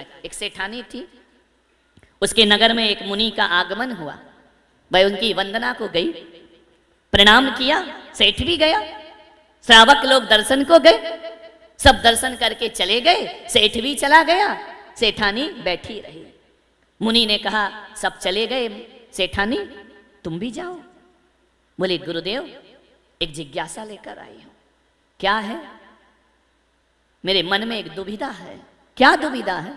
दिखाए। एक सेठानी थी, उसके नगर में एक मुनि का आगमन हुआ। वह उनकी वंदना को गई, प्रणाम किया, सेठ भी गया, श्रावक लोग दर्शन को गए, सब दर्शन करके चले गए, सेठ भी चला गया, सेठानी बैठी रही। मुनि ने कहा सब चले गए, सेठानी तुम भी जाओ। बोले गुरुदेव एक जिज्ञासा लेकर आई हूं। क्या है? मेरे मन में एक दुविधा है। क्या दुविधा है?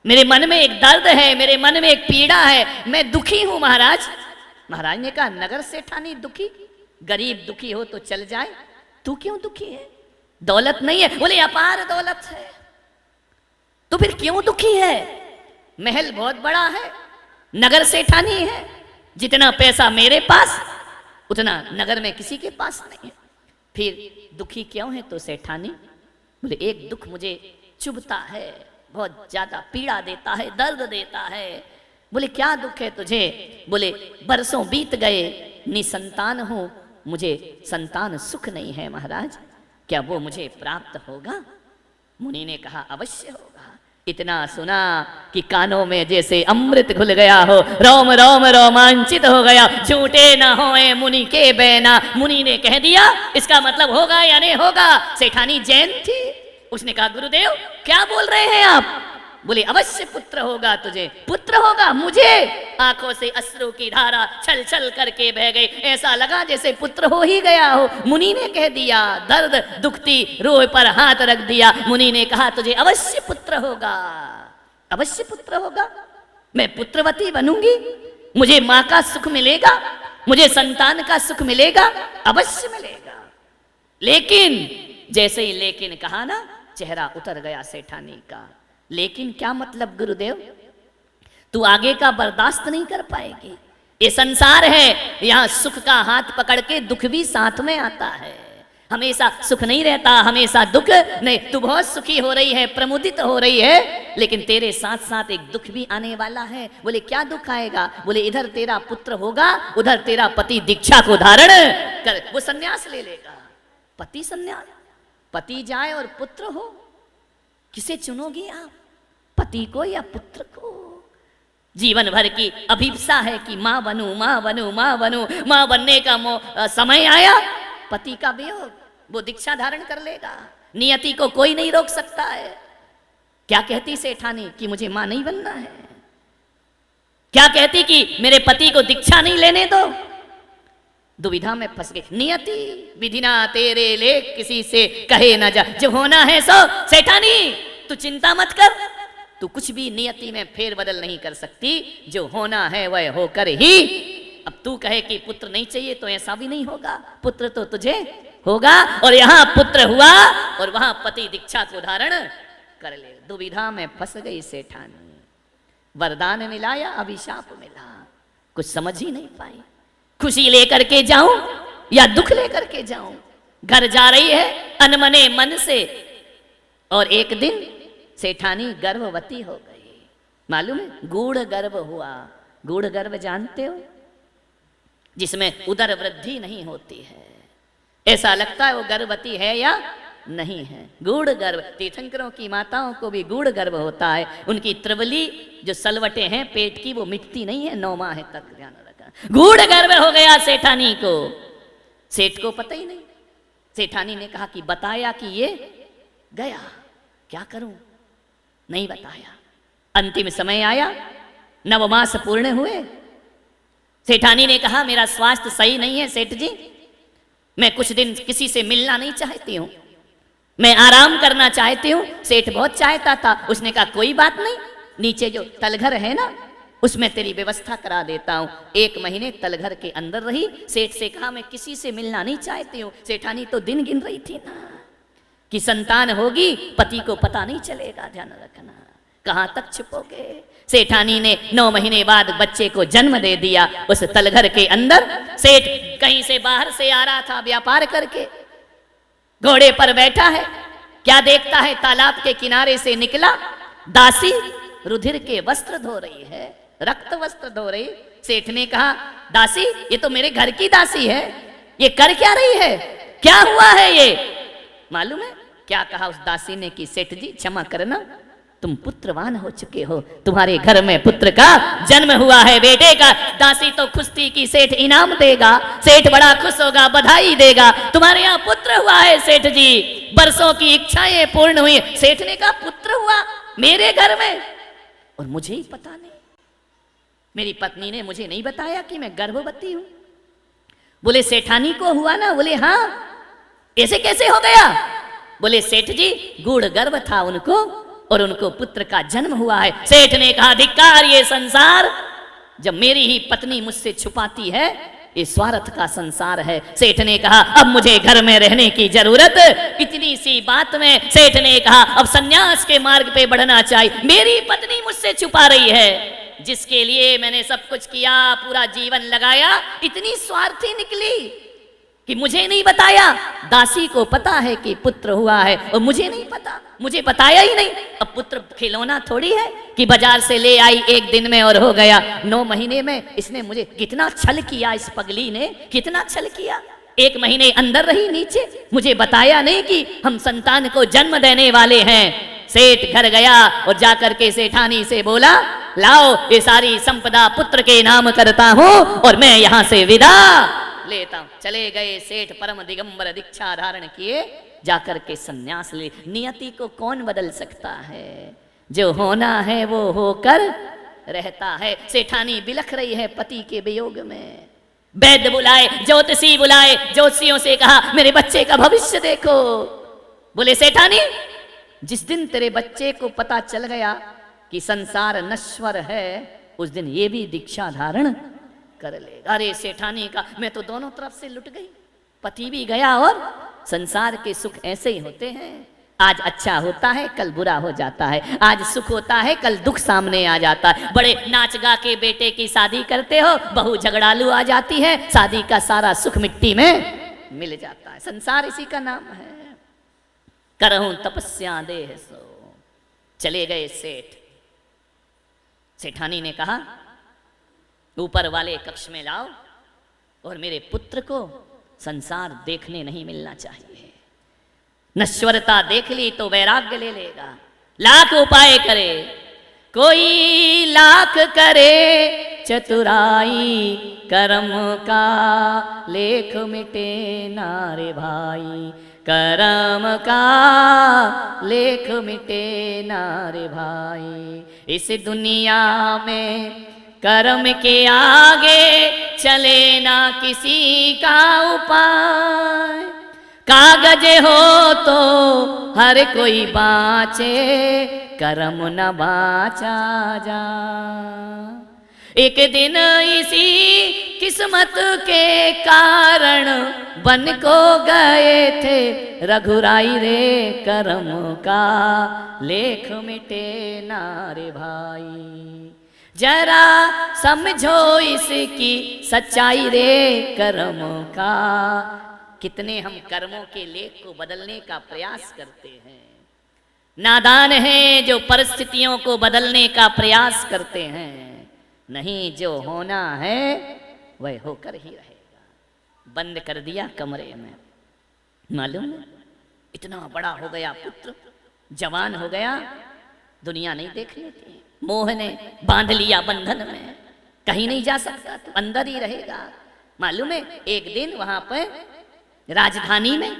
मेरे मन में एक दर्द है, मेरे मन में एक पीड़ा है, मैं दुखी हूं महाराज। महाराज ने कहा नगर सेठानी दुखी? गरीब दुखी हो तो चल जाए, तू क्यों दुखी है? दौलत नहीं है? बोले अपार दौलत है। तो फिर क्यों दुखी है? महल बहुत बड़ा है, नगर सेठानी है, जितना पैसा मेरे पास उतना नगर में किसी के पास नहीं है, फिर दुखी क्यों है तो सेठानी? बोले एक दुख मुझे चुभता है, बहुत ज्यादा पीड़ा देता है, दर्द देता है। बोले क्या दुख है तुझे? बोले बरसों बीत गए, निसंतान हूं, मुझे संतान सुख नहीं है महाराज, क्या वो मुझे प्राप्त होगा? मुनि ने कहा अवश्य होगा। इतना सुना कि कानों में जैसे अमृत घुल गया हो, रोम रोम रोमांचित हो गया। झूठे ना होए मुनि के बैना। मुनि ने कह दिया इसका मतलब होगा या नहीं होगा। सेठानी जैन थी, उसने कहा गुरुदेव क्या बोल रहे हैं आप? बोले अवश्य पुत्र होगा तुझे। पुत्र होगा मुझे? आंखों से अश्रु की धारा छल छल करके बह गई, ऐसा लगा जैसे पुत्र हो ही गया हो। मुनि ने कह दिया, दर्द दुखती रूह पर हाथ रख दिया। मुनि ने कहा तुझे अवश्य पुत्र होगा, अवश्य पुत्र होगा, मैं पुत्रवती बनूंगी, मुझे मां का सुख मिलेगा, मुझे संतान का सुख मिलेगा, अवश्य मिलेगा। लेकिन जैसे ही लेकिन कहा ना, चेहरा उतर गया सेठानी का। लेकिन क्या मतलब गुरुदेव? तू आगे का बर्दाश्त नहीं कर पाएगी। ये संसार है, यहां सुख का हाथ पकड़ के दुख भी साथ में आता है। हमेशा सुख नहीं रहता, हमेशा दुख नहीं। तू बहुत सुखी हो रही है, प्रमुदित हो रही है, लेकिन तेरे साथ साथ एक दुख भी आने वाला है। बोले क्या दुख आएगा? बोले इधर तेरा पुत्र होगा, उधर तेरा पति दीक्षा को धारण कर वो सन्यास ले लेगा। पति सन्यास, पति जाए और पुत्र हो, किसे चुनोगी आप? पति को या पुत्र को? जीवन भर की अभिप्सा है कि मां बनूं, मां बनूं, मां बनूं। मां बनने का समय आया, पति का वियोग, वो दीक्षा धारण कर लेगा। नियति को कोई नहीं रोक सकता है। क्या कहती सेठानी कि मुझे मां नहीं बनना है? क्या कहती कि मेरे पति को दीक्षा नहीं लेने दो? दुविधा में फंस गई। नियति विधिना तेरे लेख किसी से कहे न जा, जो होना है सो। सेठानी तू चिंता मत कर, तू कुछ भी नियति में फेर बदल नहीं कर सकती, जो होना है वह होकर ही। अब तू कहे कि पुत्र नहीं चाहिए तो ऐसा भी नहीं होगा, पुत्र तो तुझे होगा। और यहां पुत्र हुआ और वहां पति दीक्षा को धारण कर ले। दुविधा में फंस गई सेठानी। वरदान मिला या अभिशाप मिला, कुछ समझ ही नहीं पाई। खुशी लेकर के जाऊं या दुख लेकर के जाऊं? घर जा रही है अनमने मन से, और एक दिन सेठानी गर्भवती हो गई। मालूम है? गूढ़ गर्भ हुआ। गूढ़ गर्भ जानते हो? जिसमें उदर वृद्धि नहीं होती है, ऐसा लगता है वो गर्भवती है या नहीं है। गूढ़ गर्भ, तीर्थंकरों की माताओं को भी गूढ़ गर्भ होता है। उनकी त्रिवली जो सलवटे हैं पेट की, वो मिटती नहीं है 9 माह तक, ध्यान रखा। गूढ़ गर्भ हो गया सेठानी को। सेठ को पता ही नहीं। सेठानी ने कहा कि बताया कि ये गया, क्या करूं? नहीं बताया। अंतिम समय आया, 9 मास पूर्ण हुए। सेठानी ने कहा मेरा स्वास्थ्य सही नहीं है सेठ जी, मैं कुछ दिन किसी से मिलना नहीं चाहती हूं, मैं आराम करना चाहती हूं। सेठ बहुत चाहता था। उसने कहा कोई बात नहीं, नीचे जो तलघर है ना, उसमें तेरी व्यवस्था करा देता हूं। 1 महीने तलघर के अंदर रही। सेठ से कहा मैं किसी से मिलना नहीं चाहती हूं। सेठानी तो दिन गिन रही थी ना कि संतान होगी, पति को पता नहीं चलेगा, ध्यान रखना। कहां तक छुपोगे? सेठानी ने 9 महीने बाद बच्चे को जन्म दे दिया उस तलघर के अंदर। सेठ कहीं से बाहर से आ रहा था व्यापार करके, घोड़े पर बैठा है, क्या देखता है तालाब के किनारे से निकला दासी रुधिर के वस्त्र धो रही है, रक्त वस्त्र धो रही। सेठ ने कहा दासी ये तो मेरे घर की दासी है, ये कर क्या रही है, क्या हुआ है ये? मालूम है क्या कहा उस दासी ने कि सेठ जी क्षमा करना, तुम पुत्रवान हो चुके हो, तुम्हारे घर में पुत्र का जन्म हुआ है, बेटे का। दासी तो खुश थी कि सेठ इनाम देगा, सेठ बड़ा खुश होगा, बधाई देगा, तुम्हारे यहाँ पुत्र हुआ है सेठ जी, बरसों की इच्छाएं पूर्ण हुई। सेठ ने कहा पुत्र हुआ मेरे घर में और मुझे ही पता नहीं, मेरी पत्नी ने मुझे नहीं बताया कि मैं गर्भवती हूं। बोले सेठानी को हुआ ना? बोले हाँ। ऐसे कैसे हो गया? बोले सेठ जी गूढ़ गर्भ था उनको और उनको पुत्र का जन्म हुआ है। सेठ ने कहा धिक्कार ये संसार, जब मेरी ही पत्नी मुझसे छुपाती है, ये स्वार्थ का संसार है। सेठ ने कहा अब मुझे घर में रहने की जरूरत। इतनी सी बात में सेठ ने कहा अब सन्यास के मार्ग पे बढ़ना चाहिए। मेरी पत्नी मुझसे छुपा रही है, जिसके लिए मैंने सब कुछ किया, पूरा जीवन लगाया, इतनी स्वार्थी निकली कि मुझे नहीं बताया। दासी को पता है कि पुत्र हुआ है और मुझे नहीं पता, मुझे बताया ही नहीं। अब पुत्र खिलौना थोड़ी है कि बाजार से ले आई एक दिन में और हो गया। 9 महीने में इसने मुझे कितना छल किया, इस पगली ने कितना छल किया। 1 महीने अंदर रही नीचे, मुझे बताया नहीं कि हम संतान को जन्म देने वाले हैं। सेठ घर गया और जाकर के सेठानी से बोला लाओ ये सारी संपदा पुत्र के नाम करता हूं और मैं यहां से विदा लेता हूं। चले गए सेठ परम दिगंबर दीक्षा धारण किए, जाकर के सन्यास ले। नियति को कौन बदल सकता है? जो होना है वो होकर रहता है। सेठानी बिलख रही है पति के वियोग में। वैद्य बुलाए, ज्योतिषी बुलाए, ज्योतिषियों से कहा मेरे बच्चे का भविष्य देखो। बोले सेठानी जिस दिन तेरे बच्चे को पता चल गया कि संसार नश्वर है, उस दिन ये भी दीक्षा धारण कर लेगा। अरे सेठानी का मैं तो दोनों तरफ से लुट गई, पति भी गया और संसार के सुख ऐसे ही होते हैं। आज अच्छा होता है कल बुरा हो जाता है, आज सुख होता है कल दुख सामने आ जाता है। बड़े नाच गा के बेटे की शादी करते हो, बहू झगड़ालू आ जाती है, शादी का सारा सुख मिट्टी में मिल जाता है। संसार इसी का नाम है। करहूं तपस्या देह सो। चले गए सेठ। सेठानी ने कहा ऊपर वाले कक्ष में लाओ और मेरे पुत्र को संसार देखने नहीं मिलना चाहिए। नश्वरता देख ली तो वैराग्य ले लेगा। लाख उपाय करे, कोई लाख करे चतुराई, कर्म का लेख मिटे नारे भाई, कर्म का लेख मिटे नारे भाई। इस दुनिया में कर्म के आगे चले ना किसी का उपाय। कागज हो तो हर कोई बाँचे, कर्म न बाँचा जा। एक दिन इसी किस्मत के कारण बन को गए थे रघुराई रे, कर्म का लेख मिटे नारे भाई। जरा समझो इसकी सच्चाई रे, कर्म का। कितने हम कर्मों के लेख को बदलने का प्रयास करते हैं। नादान हैं जो परिस्थितियों को बदलने का प्रयास करते हैं। नहीं, जो होना है वह होकर ही रहेगा। बंद कर दिया कमरे में। मालूम है इतना बड़ा हो गया पुत्र, जवान हो गया, दुनिया नहीं देख लेती। मोह ने बांध लिया बंधन में, कहीं नहीं जा सकता, तो अंदर ही रहेगा। मालूम है एक दिन वहां पर राजधानी में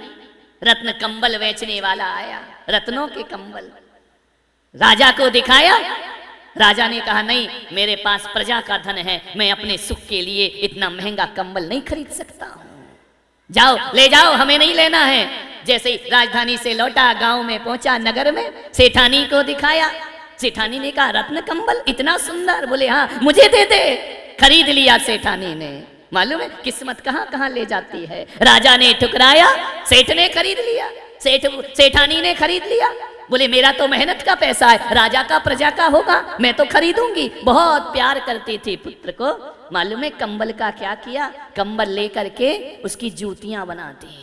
रत्न कंबल बेचने वाला आया। रत्नों के कंबल राजा को दिखाया। राजा ने कहा नहीं, मेरे पास प्रजा का धन है, मैं अपने सुख के लिए इतना महंगा कंबल नहीं खरीद सकता हूं। जाओ ले जाओ, हमें नहीं लेना है। जैसे ही राजधानी से लौटा, गांव में पहुंचा, नगर में सेठानी को दिखाया। सेठानी ने कहा रत्न कंबल इतना सुंदर। बोले हाँ मुझे दे दे। खरीद लिया सेठानी ने। मालूम है किस्मत कहां कहां ले जाती है। राजा ने ठुकराया, सेठ ने खरीद लिया, सेठानी ने खरीद लिया। बोले मेरा तो मेहनत का पैसा है, राजा का प्रजा का होगा, मैं तो खरीदूंगी। बहुत प्यार करती थी पुत्र को। मालूम है कंबल का क्या किया? कंबल लेकर के उसकी जूतियां बना दी,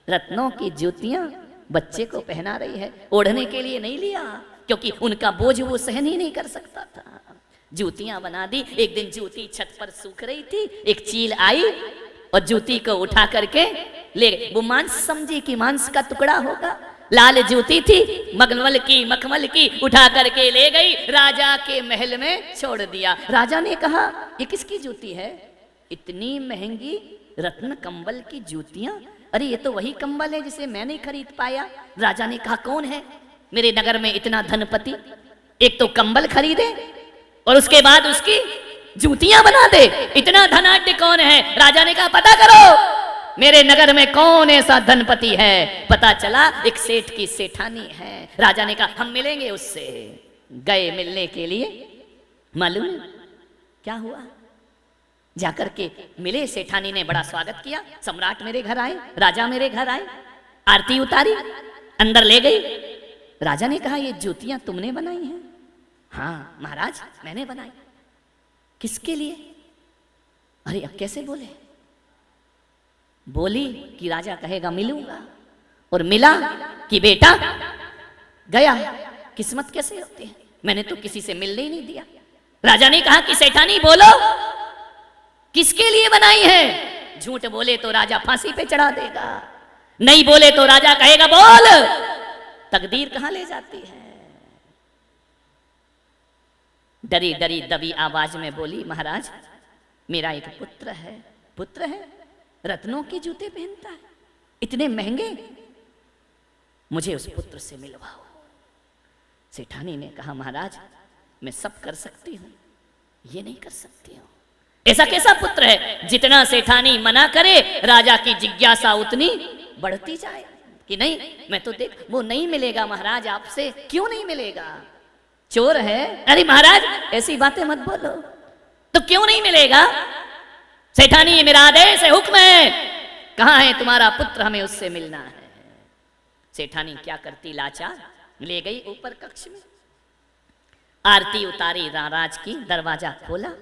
रत्नों की जूतियां बच्चे को पहना रही है। ओढ़ने के लिए नहीं लिया, क्योंकि उनका बोझ वो सहन ही नहीं कर सकता था। जूतियां बना दी। एक दिन जूती छत पर सूख रही थी, एक चील आई और जूती को उठा करके ले। वो मांस समझी कि मांस का टुकड़ा होगा, लाल जूती थी, मगमल की मखमल की, उठा करके ले गई, राजा के महल में छोड़ दिया। राजा ने कहा ये किसकी जूती है? इतनी महंगी रत्न कंबल की जूतियां? अरे ये तो वही कंबल है जिसे मैं नहीं खरीद पाया। राजा ने कहा कौन है मेरे नगर में इतना धनपति, एक तो कंबल खरीदे और उसके बाद उसकी जूतियां बना दे, इतना धनाढ्य कौन है? राजा ने कहा पता करो मेरे नगर में कौन ऐसा धनपति है। पता चला एक सेठ की सेठानी है। राजा ने कहा हम मिलेंगे उससे। गए मिलने के लिए, मालूम क्या हुआ? जाकर के मिले, सेठानी ने बड़ा स्वागत किया। सम्राट मेरे घर आए, राजा मेरे घर आए, आरती उतारी, अंदर ले गई। राजा ने कहा ये जूतियां तुमने बनाई हैं? हाँ महाराज मैंने बनाई। किसके लिए? अरे अब कैसे बोले? बोली कि राजा कहेगा मिलूंगा, और मिला कि बेटा गया। किस्मत कैसे होती है, मैंने तो किसी से मिलने ही नहीं दिया। राजा ने कहा कि सेठानी बोलो किसके लिए बनाई है? झूठ बोले तो राजा फांसी पे चढ़ा देगा, नहीं बोले तो राजा कहेगा बोल तकदीर कहां ले जाती है। डरी डरी दबी आवाज में बोली महाराज मेरा एक पुत्र है। पुत्र है? रत्नों के जूते पहनता है, इतने महंगे, मुझे उस पुत्र से मिलवाओ। सेठानी ने कहा महाराज मैं सब कर सकती हूं, ये नहीं कर सकती हूं। ऐसा कैसा पुत्र है? जितना सेठानी मना करे राजा की जिज्ञासा उतनी बढ़ती जाए कि नहीं मैं तो देख, वो नहीं मिलेगा महाराज आपसे। क्यों नहीं मिलेगा? चोर है? अरे महाराज ऐसी बातें मत बोलो। तो क्यों नहीं मिलेगा? सेठानी ये मेरा आदेश है, हुक्म है, कहां है तुम्हारा पुत्र, हमें उससे मिलना है। सेठानी क्या करती लाचार, ले गई ऊपर कक्ष में, आरती उतारी राज की, दरवाजा खोला,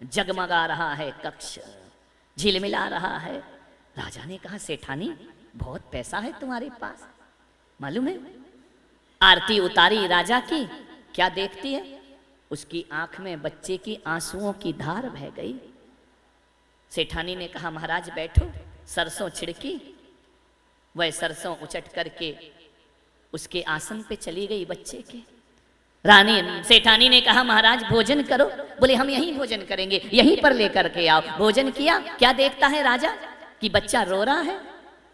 जगमगा रहा है कक्ष, झिलमिला रहा है। राजा ने कहा सेठानी बहुत पैसा है तुम्हारे पास, मालूम है? आरती उतारी राजा की, क्या देखती है? उसकी आंख में बच्चे की आंसुओं की धार बह गई। सेठानी ने कहा महाराज बैठो। सरसों छिड़की, वह सरसों उचट करके उसके आसन पे चली गई बच्चे के। रानी सेठानी ने कहा महाराज भोजन करो। बोले हम यहीं भोजन करेंगे, यहीं पर लेकर के आओ। भोजन किया। क्या देखता है राजा कि बच्चा रो रहा है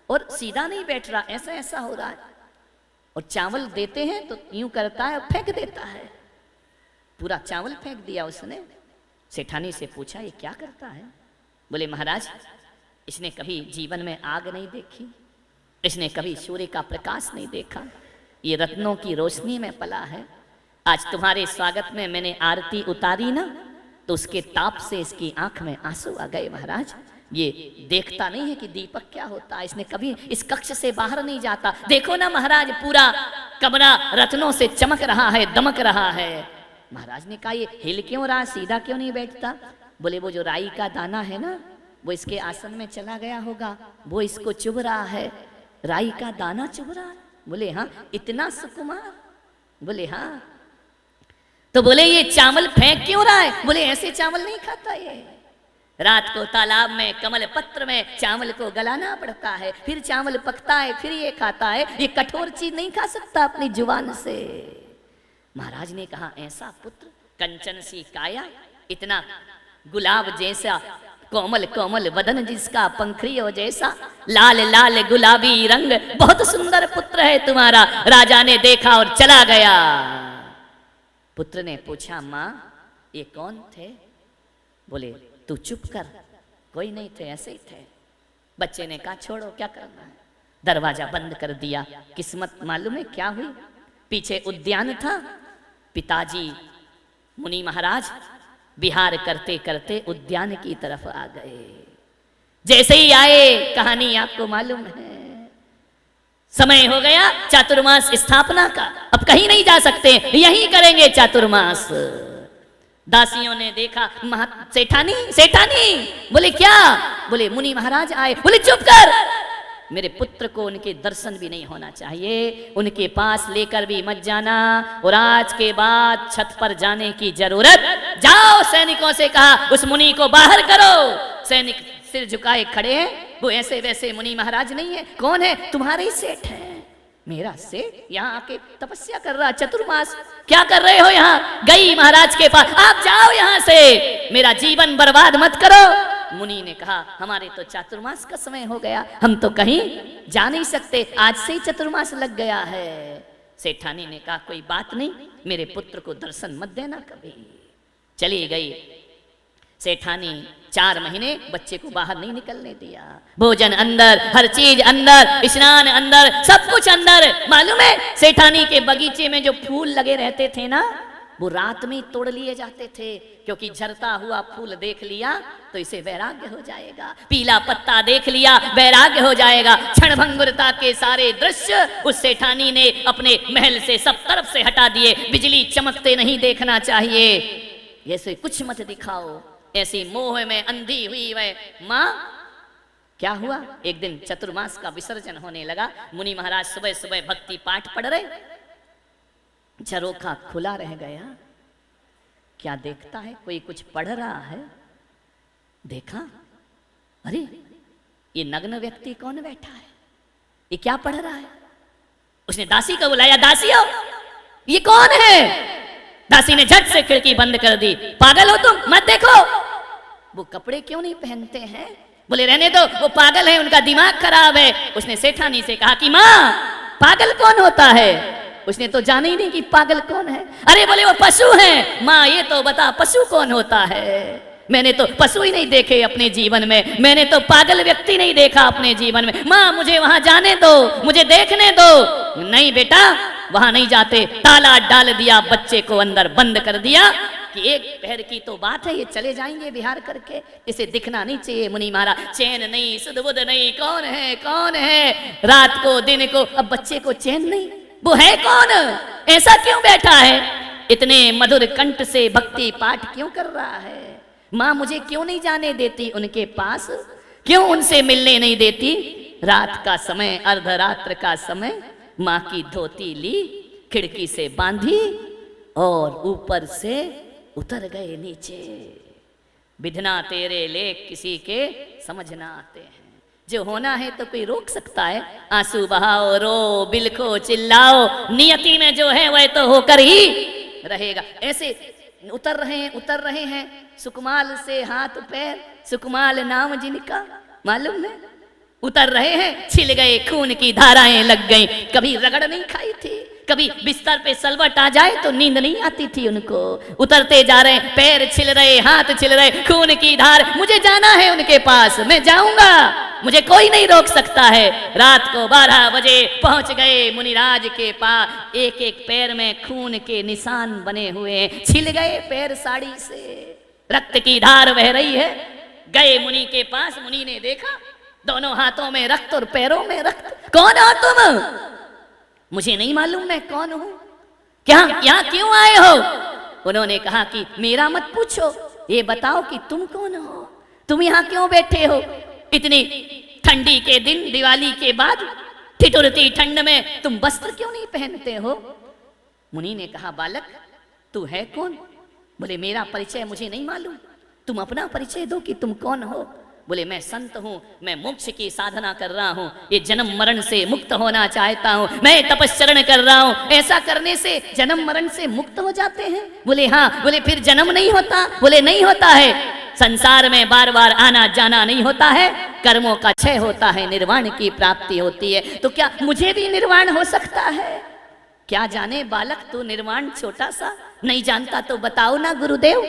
और सीधा नहीं बैठ रहा, ऐसा ऐसा हो रहा है, और चावल देते हैं तो यूं करता है और फेंक देता है। पूरा चावल फेंक दिया उसने। सेठानी से पूछा ये क्या करता है? बोले महाराज इसने कभी जीवन में आग नहीं देखी, इसने कभी सूर्य का प्रकाश नहीं देखा, ये रत्नों की रोशनी में पला है। आज तुम्हारे स्वागत में मैंने आरती उतारी ना, तो उसके ताप से इसकी आंख में आंसू आ गए। महाराज ये देखता नहीं है कि दीपक क्या होता है, इसने कभी इस कक्ष से बाहर नहीं जाता। देखो ना महाराज पूरा कमरा रत्नों से चमक रहा है, दमक रहा है। महाराज ने कहा ये हिल क्यों रहा, सीधा क्यों नहीं बैठता? बोले वो जो राई का दाना है ना, वो इसके आसन में चला गया होगा, वो इसको चुभ रहा है। राई का दाना चुभ रहा है? बोले हाँ। इतना सुकुमार? बोले हाँ। तो बोले ये चावल फेंक क्यों रहा है? बोले ऐसे चावल नहीं खाता ये, रात को तालाब में कमल पत्र में चावल को गलाना पड़ता है, फिर चावल पकता है, फिर ये खाता है, ये कठोर चीज नहीं खा सकता अपनी जुबान से। महाराज ने कहा ऐसा पुत्र, कंचन सी काया, इतना गुलाब जैसा कोमल कोमल बदन जिसका पंखड़ियों जैसा, लाल लाल गुलाबी रंग, बहुत सुंदर पुत्र है तुम्हारा। राजा ने देखा और चला गया। पुत्र ने पूछा माँ ये कौन थे? बोले तू चुप कर, कोई नहीं थे, ऐसे ही थे। बच्चे ने कहा छोड़ो क्या करना है। दरवाजा बंद कर दिया। किस्मत मालूम है क्या हुई? पीछे उद्यान था, पिताजी मुनि महाराज विहार करते करते उद्यान की तरफ आ गए। जैसे ही आए, कहानी आपको मालूम है, समय हो गया चातुर्मास स्थापना का, अब कहीं नहीं जा सकते, यहीं करेंगे चातुर्मास। दासियों ने देखा सेठानी सेठानी। बोले क्या? बोले मुनि महाराज आए। बोले चुप कर, मेरे पुत्र को उनके दर्शन भी नहीं होना चाहिए, उनके पास लेकर भी मत जाना, और आज के बाद छत पर जाने की जरूरत। जाओ सैनिकों से कहा उस मुनि को बाहर करो। सैनिक सिर झुकाए खड़े हैं, वो ऐसे वैसे मुनि महाराज नहीं है। कौन है? तुम्हारे ही सेठ है। मेरा से यहाँ आके तपस्या कर रहा, चतुर्मास क्या कर रहे हो यहाँ? गई महाराज के पास, आप जाओ यहाँ से, मेरा जीवन बर्बाद मत करो। मुनि ने कहा हमारे तो चातुर्मास का समय हो गया, हम तो कहीं जा नहीं सकते, आज से ही चतुर्मास लग गया है। सेठानी ने कहा कोई बात नहीं, मेरे पुत्र को दर्शन मत देना कभी। चली गई सेठानी, 4 महीने बच्चे को बाहर नहीं निकलने दिया, भोजन अंदर, हर चीज अंदर, स्नान अंदर, सब कुछ अंदर। मालूम है सेठानी के बगीचे में जो फूल लगे रहते थे ना, वो रात में तोड़ लिए जाते थे, क्योंकि झरता हुआ फूल देख लिया तो इसे वैराग्य हो जाएगा, पीला पत्ता देख लिया वैराग्य हो जाएगा। क्षणभंगुरता के सारे दृश्य उस सेठानी ने अपने महल से सब तरफ से हटा दिए। बिजली चमकते नहीं देखना चाहिए, ऐसे कुछ मत दिखाओ, ऐसी मोह में अंधी हुई वह माँ। क्या हुआ, एक दिन चतुर्मास का विसर्जन होने लगा। मुनि महाराज सुबह सुबह भक्ति पाठ पढ़ रहे, झरोखा खुला रह गया। क्या देखता है, कोई कुछ पढ़ रहा है। देखा, अरे ये नग्न व्यक्ति कौन बैठा है, ये क्या पढ़ रहा है। उसने दासी को बुलाया, दासी हो, ये कौन है। दासी ने झट से खिड़की बंद कर दी। पागल हो तुम, मत देखो। वो कपड़े क्यों नहीं पहनते हैं। बोले रहने दो, वो पागल है, उनका दिमाग खराब है। उसने सेठानी से कहा कि माँ पागल कौन होता है। उसने तो जाना ही नहीं कि पागल कौन है। अरे बोले वो पशु हैं। माँ ये तो बता पशु कौन होता है। मैंने तो पशु ही नहीं देखे अपने जीवन में, मैंने तो पागल व्यक्ति नहीं देखा अपने जीवन में। माँ मुझे वहां जाने दो, मुझे देखने दो। नहीं बेटा वहां नहीं जाते। ताला डाल दिया, बच्चे को अंदर बंद कर दिया कि एक पहर की तो बात है, ये चले जाएंगे विहार करके, इसे दिखना नहीं चाहिए। मुनि महाराज चैन नहीं, सुध बुध नहीं, कौन है कौन है, रात को दिन को, अब बच्चे को चैन नहीं, वो है कौन, ऐसा क्यों बैठा है, इतने मधुर कंठ से भक्ति पाठ क्यों कर रहा है। माँ मुझे क्यों नहीं जाने देती उनके पास, क्यों उनसे मिलने नहीं देती। रात का समय, अर्धरात्र का समय, माँ की धोती ली, खिड़की से बांधी और ऊपर से उतर गए नीचे। विधना तेरे लेख किसी के समझ ना आते हैं। जो होना है तो कोई रोक सकता है। आंसू बहाओ, रो, बिलखो, चिल्लाओ, नियति में जो है वह तो होकर ही रहेगा। ऐसे उतर रहे हैं सुकमाल से हाथ पैर, सुकमाल नाम जिनका, मालूम है, उतर रहे हैं, छिल गए, खून की धाराएं लग गई। कभी रगड़ नहीं खाई थी, कभी बिस्तर पे सलवट आ जाए तो नींद नहीं आती थी उनको। उतरते जा रहे, पैर छिल रहे, हाथ छिल रहे, खून की धार। मुझे जाना है उनके पास, मैं जाऊंगा, मुझे कोई नहीं रोक सकता है। रात को 12 बजे पहुंच गए मुनिराज के पास। एक एक पैर में खून के निशान बने हुए, छिल गए पैर साड़ी से, रक्त की धार बह रही है। गए मुनि के पास, मुनि ने देखा दोनों हाथों में रक्त और पैरों में रक्त। कौन हो तुम। मुझे नहीं मालूम मैं कौन हूं, क्या यहाँ क्यों आए हो। उन्होंने कहा कि मेरा मत पूछो, ये बताओ कि तुम कौन हो, तुम यहाँ क्यों बैठे हो। इतनी ठंडी के दिन, दिवाली के बाद, ठिठुरती ठंड में तुम वस्त्र क्यों नहीं पहनते हो। मुनि ने कहा बालक तू है कौन। बोले मेरा परिचय मुझे नहीं मालूम, तुम अपना परिचय दो कि तुम कौन हो। बोले मैं संत हूं, मैं मोक्ष की साधना कर रहा हूं, ये जन्म मरण से मुक्त होना चाहता हूं, मैं तपस्चरण कर रहा हूं। ऐसा करने से जन्म मरण से मुक्त हो जाते हैं। बोले हाँ। बोले फिर जन्म नहीं होता। बोले नहीं होता है, संसार में बार बार आना जाना नहीं होता है, कर्मों का क्षय होता है, निर्वाण की प्राप्ति होती है। तो क्या मुझे भी निर्वाण हो सकता है। क्या जाने बालक तू निर्वाण छोटा सा नहीं जानता तो बताओ ना गुरुदेव,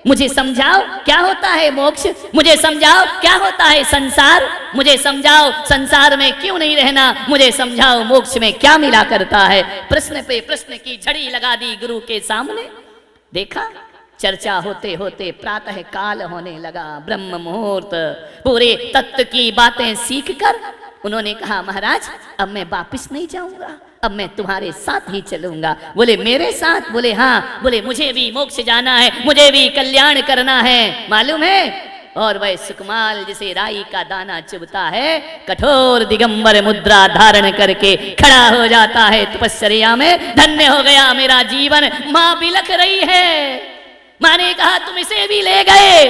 मुझे समझाओ क्या होता है मोक्ष, मुझे समझाओ क्या होता है संसार, मुझे समझाओ संसार में क्यों नहीं रहना, मुझे समझाओ मोक्ष में क्या मिला करता है। प्रश्न पे प्रश्न की झड़ी लगा दी गुरु के सामने। देखा चर्चा होते होते प्रातः काल होने लगा, ब्रह्म मुहूर्त। पूरे तत्व की बातें सीखकर उन्होंने कहा महाराज अब मैं वापिस नहीं जाऊंगा, अब मैं तुम्हारे साथ ही चलूंगा। बोले मेरे साथ। बोले हाँ। बोले मुझे भी मोक्ष जाना है, मुझे भी कल्याण करना है, मालूम है। और वह सुकमाल जिसे राई का दाना चुभता है, कठोर दिगंबर मुद्रा धारण करके खड़ा हो जाता है तपस्या में। धन्य हो गया मेरा जीवन। माँ बिलख रही है। माँ ने कहा तुम इसे भी ले गए।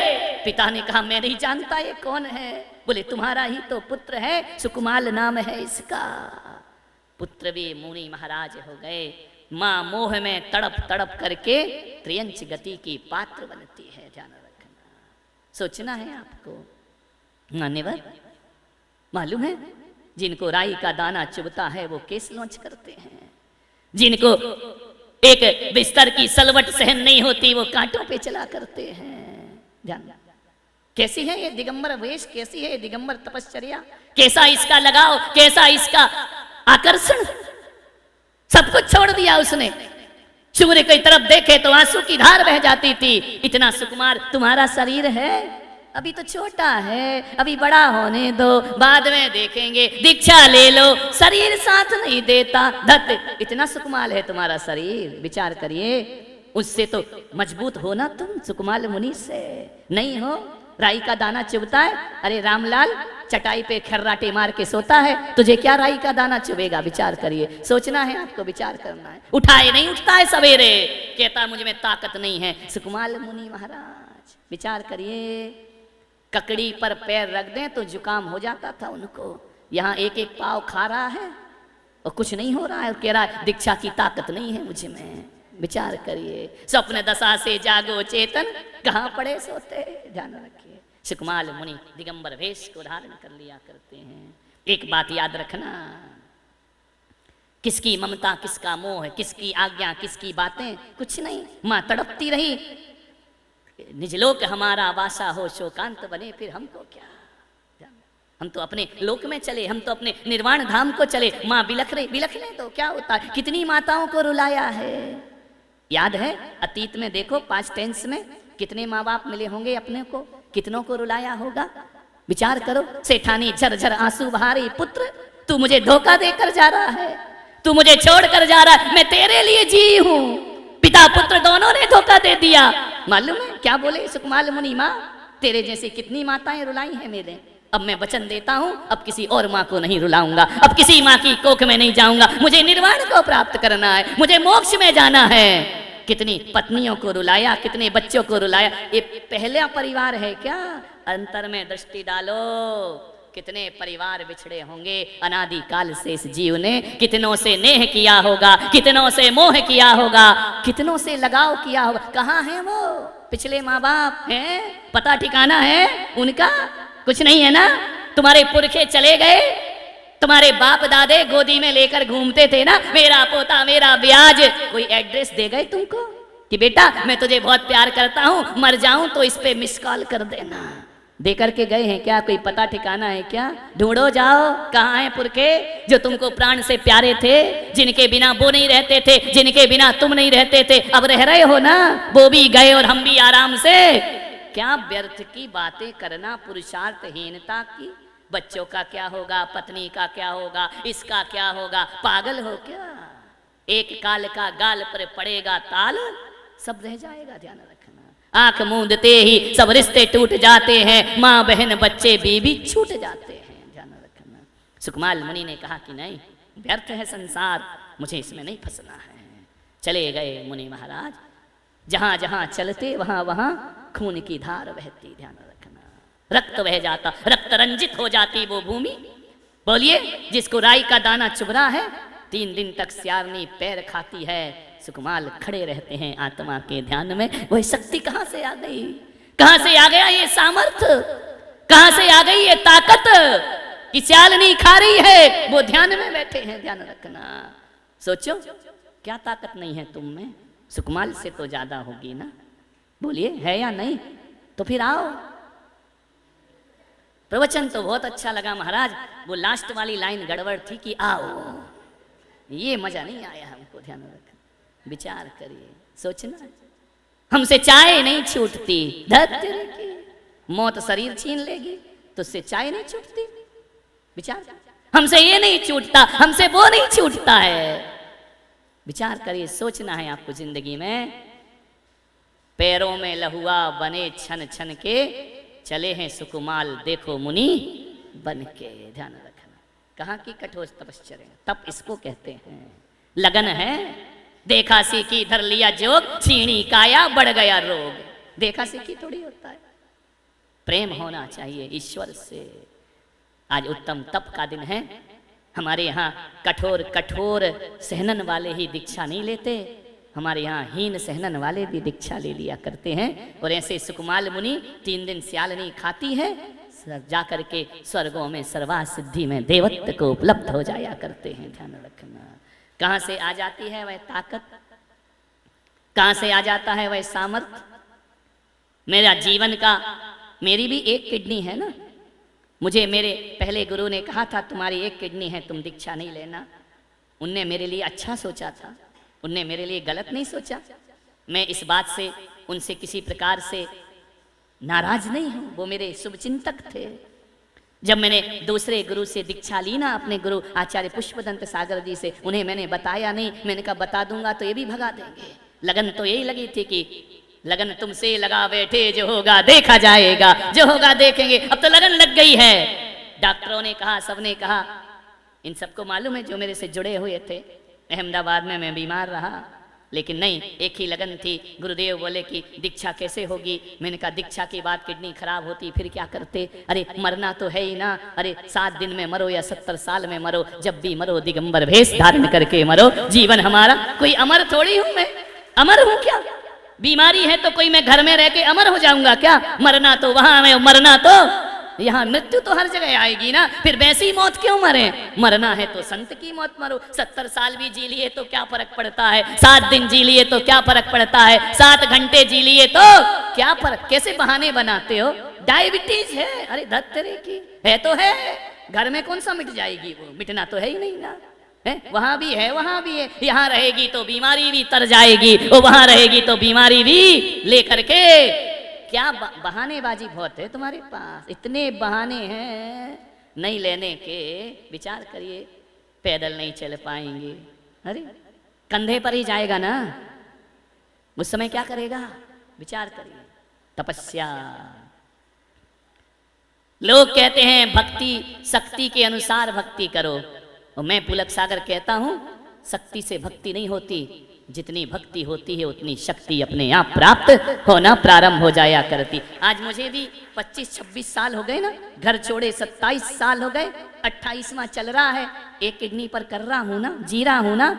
पिता ने कहा मैं नहीं जानता ये कौन है। बोले तुम्हारा ही तो पुत्र है, सुकमाल नाम है इसका। पुत्र भी मुनि महाराज हो गए। माँ मोह में तड़प तड़प करके त्रियंच गति की पात्र बनती है। ध्यान रखना, सोचना है आपको। मान्यवर, मालूम है जिनको राई का दाना चुभता है वो केस लॉन्च करते हैं, जिनको एक बिस्तर की सलवट सहन नहीं होती वो कांटों पे चला करते हैं। ध्यान, कैसी है ये दिगंबर वेश, कैसी है ये दिगंबर तपश्चर्या, कैसा इसका लगाव, कैसा इसका आकर्षण। सब कुछ छोड़ दिया उसने। सूर्य की तरफ देखे तो आंसू की धार बह जाती थी। इतना सुकुमार तुम्हारा शरीर है, अभी तो छोटा है, अभी बड़ा होने दो, बाद में देखेंगे, दीक्षा ले लो, शरीर साथ नहीं देता। धत, इतना सुकुमार है तुम्हारा शरीर, विचार करिए। उससे तो मजबूत हो ना तुम, सुकुमार मुनि से नहीं हो। राई का दाना चुभता है, अरे रामलाल चटाई पे खर्राटे मार के सोता है, तुझे क्या राई का दाना चुभेगा? विचार करिए, सोचना है आपको, विचार करना है। उठाए नहीं उठता है सवेरे, कहता मुझ में ताकत नहीं है। सुकुमार मुनि महाराज, विचार करिए, ककड़ी पर पैर रख दें तो जुकाम हो जाता था उनको। यहाँ एक एक पाव खा रहा है और कुछ नहीं हो रहा है, और कह रहा है दीक्षा की ताकत नहीं है मुझ में। विचार करिए, स्वप्न दशा से जागो चेतन, कहाँ पड़े सोते। ध्यान रखिए, सुकुमार मुनि दिगंबर वेश को धारण कर लिया करते हैं। एक बात याद रखना, किसकी ममता, किसका मोह, किसकी आज्ञा, किसकी बातें, कुछ नहीं। माँ तड़पती रही, निजलोक हमारा वासा हो, शोकांत बने फिर हमको क्या। हम तो अपने लोक में चले, हम तो अपने निर्वाण धाम को चले। माँ बिलख रही, बिलखने तो क्या होता है। कितनी माताओं को रुलाया है, याद है? अतीत में देखो, 5 टेंस में कितने माँ बाप मिले होंगे अपने को, कितनों को रुलाया होगा। विचार करो, सेठानी झरझर आंसू बहारी, पुत्र तू मुझे धोखा देकर जा रहा है, तू मुझे छोड़कर जा रहा है, मैं तेरे लिए जी हूं। पिता पुत्र दोनों ने धोखा दे दिया। मालूम है क्या बोले सुकुमार मुनि? माँ तेरे जैसी कितनी माताएं रुलाई हैं मेरे। अब मैं वचन देता हूं, अब किसी और माँ को नहीं रुलाऊंगा, अब किसी माँ की कोख में नहीं जाऊंगा। मुझे निर्वाण को प्राप्त करना है, मुझे मोक्ष में जाना है। कितनी पत्नियों को रुलाया, कितने बच्चों को रुलाया। ये पहला परिवार है क्या? अंतर में दृष्टि डालो, कितने परिवार बिछड़े होंगे। अनादि काल से इस जीव ने कितनों से नेह किया होगा, कितनों से मोह किया होगा, कितनों से लगाव किया होगा। कहाँ है वो पिछले माँ बाप हैं? पता ठिकाना है उनका? कुछ नहीं है ना। तुम्हारे पुरखे चले गए, तुम्हारे बाप दादे गोदी में लेकर घूमते थे ना, मेरा पोता मेरा ब्याज। कोई एड्रेस दे गए तुमको कि बेटा मैं तुझे बहुत प्यार करता हूं, मर जाऊं तो इस पे मिस कॉल कर देना? दे करके गए हैं क्या? कोई पता ठिकाना है क्या? ढूंढो जाओ, कहाँ हैं पुरखे जो तुमको प्राण से प्यारे थे, जिनके बिना वो नहीं रहते थे, जिनके बिना तुम नहीं रहते थे। अब रह रहे हो ना, वो भी गए और हम भी आराम से। क्या व्यर्थ की बातें करना, पुरुषार्थहीनता की। बच्चों का क्या होगा, पत्नी का क्या होगा, इसका क्या होगा? पागल हो क्या? एक काल का गाल पर पड़ेगा ताल, सब रह जाएगा। ध्यान रखना, आंख मूंदते ही सब रिश्ते टूट जाते हैं, माँ बहन बच्चे बीबी छूट जाते हैं। ध्यान रखना। सुकुमार मुनि ने कहा कि नहीं, व्यर्थ है संसार, मुझे इसमें नहीं फंसना है। चले गए मुनि महाराज। जहां जहां चलते वहां वहां खून की धार बहती। ध्यान रखना, रक्त बह जाता, रक्त रंजित हो जाती वो भूमि। बोलिए, जिसको राई का दाना चुभ रहा है, 3 दिन तक स्यारनी पैर खाती है। सुकुमार खड़े रहते हैं आत्मा के ध्यान में। वही शक्ति कहां से आ गई? कहां से आ गया ये सामर्थ्य? कहां से आ गई ये ताकत कि स्यालनी खा रही है, वो ध्यान में बैठे हैं। ध्यान रखना, सोचो क्या ताकत नहीं है तुम में? सुकुमार से तो ज्यादा होगी ना। बोलिए, है या नहीं? तो फिर आओ। प्रवचन तो बहुत अच्छा लगा महाराज, वो लास्ट वाली लाइन गड़बड़ थी कि आओ, ये मजा नहीं आया हमको। ध्यान रखना, विचार करिए, सोचना। हमसे चाय नहीं छूटती, धत्य की मौत शरीर छीन लेगी तो उससे चाय नहीं छूटती। विचार, हमसे ये नहीं छूटता, हमसे वो नहीं छूटता है। विचार करिए, सोचना है आपको जिंदगी में। पैरों में लहुआ बने छन छन के, चले हैं सुकुमार देखो मुनि बन के। ध्यान रखना, कहाँ की कठोर तपश्चर्या, तप इसको कहते हैं। लगन है, देखा सीखी धर लिया जोग, छीणी काया बढ़ गया रोग। देखा सीखी थोड़ी होता है, प्रेम होना चाहिए ईश्वर से। आज उत्तम तप का दिन है। हमारे यहाँ कठोर कठोर सहनन वाले ही दीक्षा नहीं लेते, हमारे यहाँ हीन सहनन वाले भी दीक्षा ले लिया करते हैं। और ऐसे सुकुमाल मुनि 3 दिन स्यालनी खाती है, जाकर के स्वर्गों में सर्वा सिद्धि में देवत्व को उपलब्ध हो जाया करते हैं। ध्यान रखना, कहाँ से आ जाती है वह ताकत, कहाँ से आ जाता है वह सामर्थ्य। मेरा जीवन का, मेरी भी एक किडनी है ना, मुझे मेरे पहले गुरु ने कहा था तुम्हारी एक किडनी है, तुम दीक्षा नहीं लेना। उनने मेरे लिए अच्छा सोचा था, उनने मेरे लिए गलत नहीं सोचा। मैं इस बात से उनसे किसी प्रकार से नाराज नहीं हूं, वो मेरे शुभचिंतक थे। जब मैंने दूसरे गुरु से दीक्षा ली ना, अपने गुरु आचार्य पुष्पदंत सागर जी से, उन्हें मैंने बताया नहीं। मैंने कहा बता दूंगा तो ये भी भगा देंगे। लगन तो यही लगी थी कि लगन तुमसे लगा बैठे, जो होगा देखा जाएगा, जो होगा देखेंगे। अब तो लगन लग गई है। डॉक्टरों ने कहा, सबने कहा, इन सबको मालूम है जो मेरे से जुड़े हुए थे। अहमदाबाद में मैं बीमार रहा, लेकिन नहीं, एक ही लगन थी। गुरुदेव बोले कि दीक्षा कैसे होगी। मैंने कहा दीक्षा के बाद किडनी खराब होती फिर क्या करते। अरे मरना तो है ही ना, अरे 7 दिन में मरो या 70 साल में मरो, जब भी मरो दिगंबर भेष धारण करके मरो। जीवन हमारा, कोई अमर थोड़ी हूं मैं, अमर हूं क्या? बीमारी है तो कोई मैं घर में रह के अमर हो जाऊंगा क्या? मरना तो वहां है, मरना तो यहाँ, मृत्यु तो हर जगह आएगी ना, फिर वैसी मौत क्यों मरे? मरना है तो संत की मौत मरो। 70 साल भी जी लिए तो क्या फर्क पड़ता है, 7 दिन जी लिए तो क्या फर्क पड़ता है, 7 घंटे जी लिए तो क्या फर्क? कैसे बहाने बनाते हो? डायबिटीज है, अरे धत तेरे की है तो है, घर में कौन सा मिट जाएगी वो, मिटना तो है ही नहीं ना। वहां भी है, वहां भी है, यहाँ रहेगी तो बीमारी भी तर जाएगी, वो वहां रहेगी तो बीमारी भी लेकर के। क्या बहानेबाजी बहुत है तुम्हारे पास, इतने बहाने हैं नहीं लेने के। विचार करिए, पैदल नहीं चल पाएंगे, अरे कंधे पर ही जाएगा ना, उस समय क्या करेगा? विचार करिए। तपस्या, लोग कहते हैं भक्ति शक्ति के अनुसार भक्ति करो, और मैं पुलक सागर कहता हूं शक्ति से भक्ति नहीं होती, जितनी भक्ति होती है उतनी शक्ति अपने आप प्राप्त होना प्रारंभ हो जाया करती। आज मुझे भी 25-26 साल हो गए ना, घर छोड़े 27 साल हो गए, 28वां चल रहा है। एक किडनी पर कर रहा हूं ना, जी रहा हूं ना।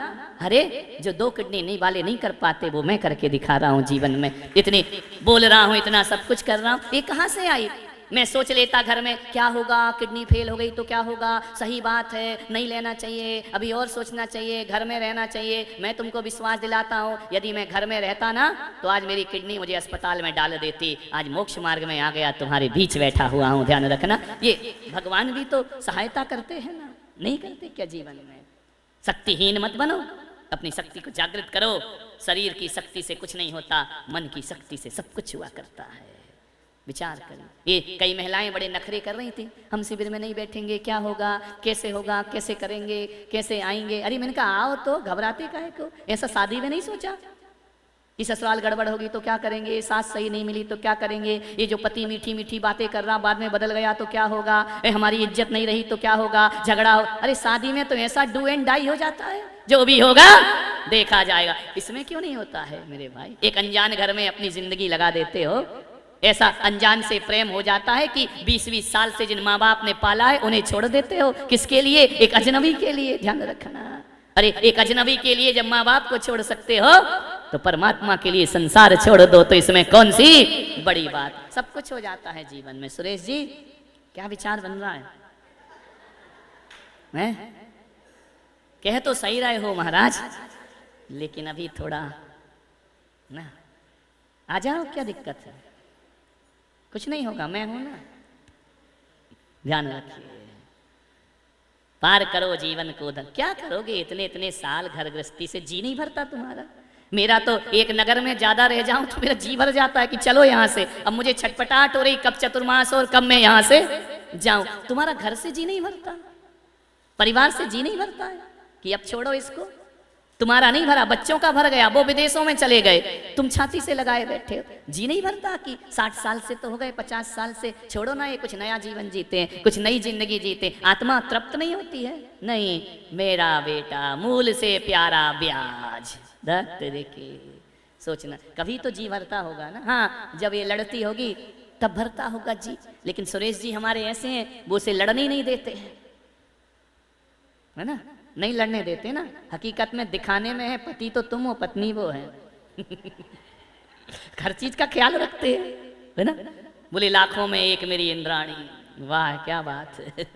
अरे जो 2 किडनी नहीं वाले नहीं कर पाते वो मैं करके दिखा रहा हूं जीवन में। इतनी बोल रहा हूं, इतना सब कुछ कर रहा हूं, ये कहां से आई? मैं सोच लेता घर में क्या होगा, किडनी फेल हो गई तो क्या होगा, सही बात है, नहीं लेना चाहिए, अभी और सोचना चाहिए, घर में रहना चाहिए। मैं तुमको विश्वास दिलाता हूँ, यदि मैं घर में रहता ना तो आज मेरी किडनी मुझे अस्पताल में डाल देती। आज मोक्ष मार्ग में आ गया, तुम्हारे बीच बैठा हुआ हूँ। ध्यान रखना, ये भगवान भी तो सहायता करते हैं ना, नहीं करते क्या जीवन में? शक्तिहीन मत बनो, अपनी शक्ति को जागृत करो। शरीर की शक्ति से कुछ नहीं होता, मन की शक्ति से सब कुछ हुआ करता है। विचार करें। ये कई महिलाएं बड़े नखरे कर रही थी, हम शिविर में नहीं बैठेंगे, क्या होगा, कैसे होगा, कैसे करेंगे, कैसे आएंगे। अरे मैंने कहा आओ तो, घबराते काहे को? ऐसा शादी में नहीं सोचा कि ससुराल गड़बड़ होगी तो क्या करेंगे, सास सही नहीं मिली तो क्या करेंगे, ये जो पति मीठी मीठी बातें कर रहा बाद में बदल गया तो क्या होगा, हमारी इज्जत नहीं रही तो क्या होगा, झगड़ा हो। अरे शादी में तो ऐसा डू एंड डाई हो जाता है, जो भी होगा देखा जाएगा। इसमें क्यों नहीं होता है मेरे भाई? एक अनजान घर में अपनी जिंदगी लगा देते हो, ऐसा अनजान से प्रेम हो जाता है कि 20-20 साल से जिन माँ बाप ने पाला है उन्हें छोड़ देते हो। किसके लिए? एक अजनबी के लिए। ध्यान रखना, अरे एक अजनबी के लिए जब माँ बाप को छोड़ सकते हो तो परमात्मा के लिए संसार छोड़ दो, तो इसमें कौन सी बड़ी बात? सब कुछ हो जाता है जीवन में। सुरेश जी क्या विचार बन रहा है? कह तो सही रहे हो महाराज, लेकिन अभी थोड़ा ना आ जाओ, क्या दिक्कत है? कुछ नहीं होगा, मैं हूं ना। ध्यान रखिए, पार करो जीवन को। क्या करोगे इतने इतने साल घर गृहस्थी से? जी नहीं भरता तुम्हारा? मेरा तो एक नगर में ज्यादा रह जाऊं तो मेरा जी भर जाता है कि चलो यहाँ से। अब मुझे छटपटाहट हो रही, कब चतुर्मास और कब मैं यहाँ से जाऊं। तुम्हारा घर से जी नहीं भरता, परिवार से जी नहीं भरता है कि अब छोड़ो इसको। तुम्हारा नहीं भरा, बच्चों का भर गया, वो विदेशों में चले गए, तुम छाती से लगाए बैठे हो। जी नहीं भरता कि 60 साल से तो हो गए, 50 साल से छोड़ो ना, ये कुछ नया जीवन जीते हैं, कुछ नई जिंदगी जीते। आत्मा तृप्त नहीं होती है? नहीं, मेरा बेटा मूल से प्यारा ब्याज के सोचना, कभी तो जी भरता होगा ना। हाँ, जब ये लड़ती होगी तब भरता होगा जी। लेकिन सुरेश जी हमारे ऐसे हैं, वो उसे लड़ने ही नहीं देते हैं। है ना, नहीं लड़ने देते ना। हकीकत में दिखाने में है पति तो तुम हो, पत्नी वो है। हर चीज का ख्याल रखते हैं, है ना। बोले लाखों में एक मेरी इंद्राणी, वाह क्या बात है।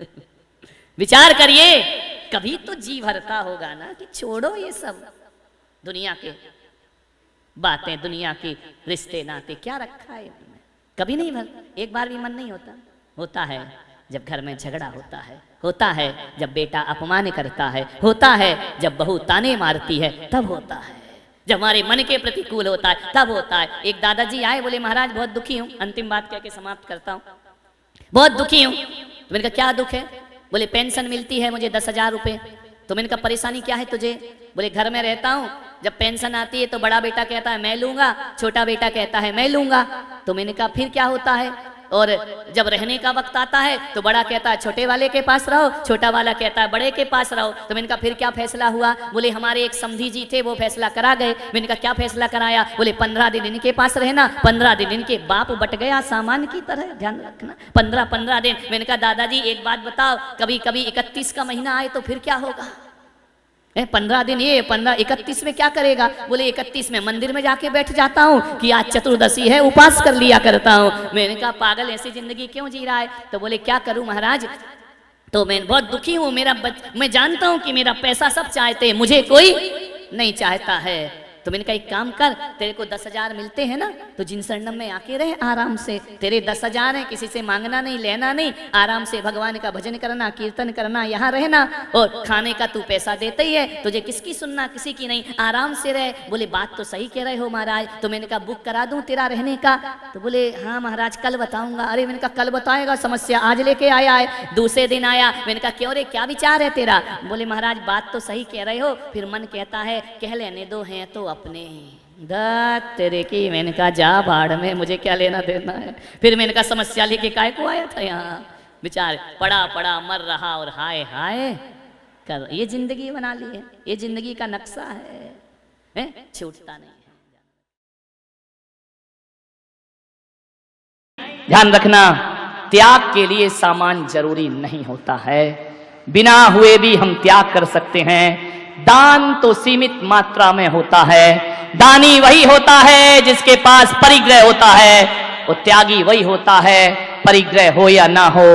विचार करिए, कभी तो जी भरता होगा ना कि छोड़ो ये सब दुनिया के बातें, दुनिया के रिश्ते नाते, क्या रखा है इनमें। कभी नहीं भर, एक बार भी मन नहीं होता। होता है जब घर में झगड़ा होता है जब बेटा अपमान करता है, होता है जब बहू ताने मारती है, तब होता है जब हमारे मन के प्रतिकूल होता है, तब होता है। एक दादाजी आए, बोले महाराज बहुत दुखी हूँ, अंतिम बात कह के समाप्त करता हूँ, बहुत दुखी हूँ। तो मैंने कहा क्या दुख है? बोले पेंशन मिलती है मुझे 10,000 रुपये। तो मैंने कहा परेशानी क्या है तुझे? बोले घर में रहता हूँ, जब पेंशन आती है तो बड़ा बेटा कहता है मैं लूंगा, छोटा बेटा कहता है मैं लूंगा। तो मैंने कहा फिर क्या होता है? और जब रहने का वक्त आता है तो बड़ा कहता है छोटे वाले के पास रहो, छोटा वाला कहता है बड़े के पास रहो। तो मैंने कहा फिर क्या फैसला हुआ? बोले हमारे एक समधी जी थे, वो फैसला करा गए। मैंने कहा क्या फैसला कराया? बोले 15 दिन इनके पास रहना, 15 दिन इनके। बाप बट गया सामान की तरह, ध्यान रखना, 15 दिन। मैंने कहा दादाजी एक बात बताओ, कभी कभी 31 का महीना आए तो फिर क्या होगा? 15 दिन ये, 15 31 में क्या करेगा? बोले 31 में मंदिर में जाके बैठ जाता हूँ कि आज चतुर्दशी है, उपास कर लिया करता हूँ। मैंने कहा पागल ऐसी जिंदगी क्यों जी रहा है? तो बोले क्या करूँ महाराज, तो मैं बहुत दुखी हूँ, मैं जानता हूँ कि मेरा पैसा सब चाहते हैं, मुझे कोई नहीं चाहता है। तो मैंने कहा एक काम कर, तेरे को 10,000 मिलते हैं ना, तो जिन शरणम में आके रहे आराम से। तेरे 10,000 है, किसी से मांगना नहीं, लेना नहीं, आराम से भगवान का भजन करना, कीर्तन करना, यहाँ रहना। और खाने का तू पैसा देते ही है, तुझे किसकी सुनना, किसी की नहीं, आराम से रहे। बोले बात तो सही कह रहे हो महाराज। तो मैंने कहा बुक करा दूं तेरा रहने का? तो बोले हाँ महाराज कल बताऊंगा। अरे मैंने कहा कल बताएगा, समस्या आज लेके आया है। दूसरे दिन आया, मैंने कहा क्यों रे, क्या विचार है तेरा? बोले महाराज बात तो सही कह रहे हो, फिर मन कहता है कह लेने दो, हैं तो अपने दात तेरे की। मैंने कहा जा बाढ़ में, मुझे क्या लेना देना है। फिर मैंने कहा समस्या लेके काय को आया था यहाँ? विचार पड़ा पड़ा मर रहा और हाय हाय कर, ये जिंदगी बना ली है, ये जिंदगी का नक्शा है? छूटता नहीं है। ध्यान रखना, त्याग के लिए सामान जरूरी नहीं होता है, बिना हुए भी हम त्याग कर सकते हैं। दान तो सीमित मात्रा में होता है। दानी वही होता है जिसके पास परिग्रह होता है, और त्यागी वही होता है, परिग्रह हो या ना हो,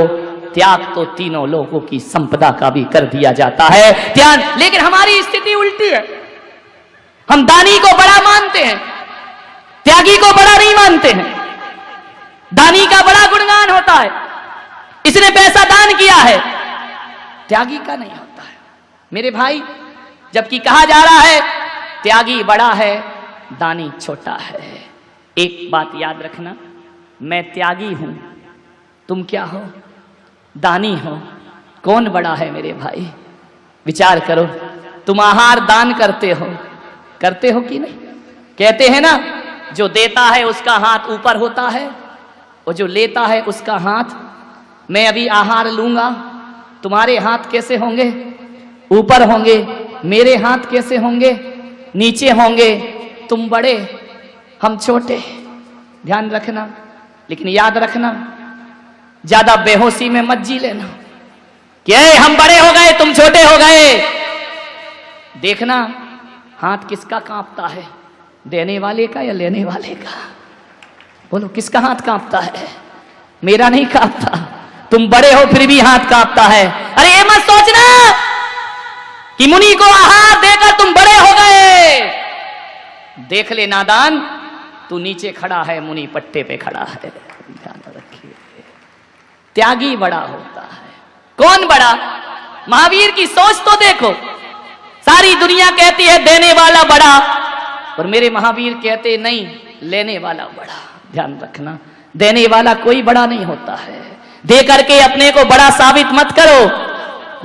त्याग तो तीनों लोगों की संपदा का भी कर दिया जाता है। त्याग, लेकिन हमारी स्थिति उल्टी है। हम दानी को बड़ा मानते हैं, त्यागी को बड़ा नहीं मानते हैं। दानी का बड़ा गुणगान होता है, इसने पैसा दान किया है, त्यागी का नहीं होता है मेरे भाई। जबकि कहा जा रहा है त्यागी बड़ा है, दानी छोटा है। एक बात याद रखना, मैं त्यागी हूं, तुम क्या हो? दानी हो। कौन बड़ा है मेरे भाई? विचार करो। तुम आहार दान करते हो कि नहीं? कहते हैं ना, जो देता है उसका हाथ ऊपर होता है, और जो लेता है उसका हाथ। मैं अभी आहार लूंगा, तुम्हारे हाथ कैसे होंगे? ऊपर होंगे। मेरे हाथ कैसे होंगे? नीचे होंगे। तुम बड़े, हम छोटे। ध्यान रखना, लेकिन याद रखना, ज्यादा बेहोशी में मत जी लेना कि हम बड़े हो गए तुम छोटे हो गए। देखना हाथ किसका कांपता है, देने वाले का या लेने वाले का? बोलो किसका हाथ कांपता है? मेरा नहीं कांपता। तुम बड़े हो फिर भी हाथ कांपता है। अरे ये मत सोचना कि मुनि को आहार देकर तुम बड़े हो गए। देख ले नादान, तू नीचे खड़ा है, मुनि पट्टे पे खड़ा है। ध्यान रखिए, त्यागी बड़ा होता है। कौन बड़ा? महावीर की सोच तो देखो। सारी दुनिया कहती है देने वाला बड़ा, और मेरे महावीर कहते नहीं, लेने वाला बड़ा। ध्यान रखना, देने वाला कोई बड़ा नहीं होता है। दे करके अपने को बड़ा साबित मत करो,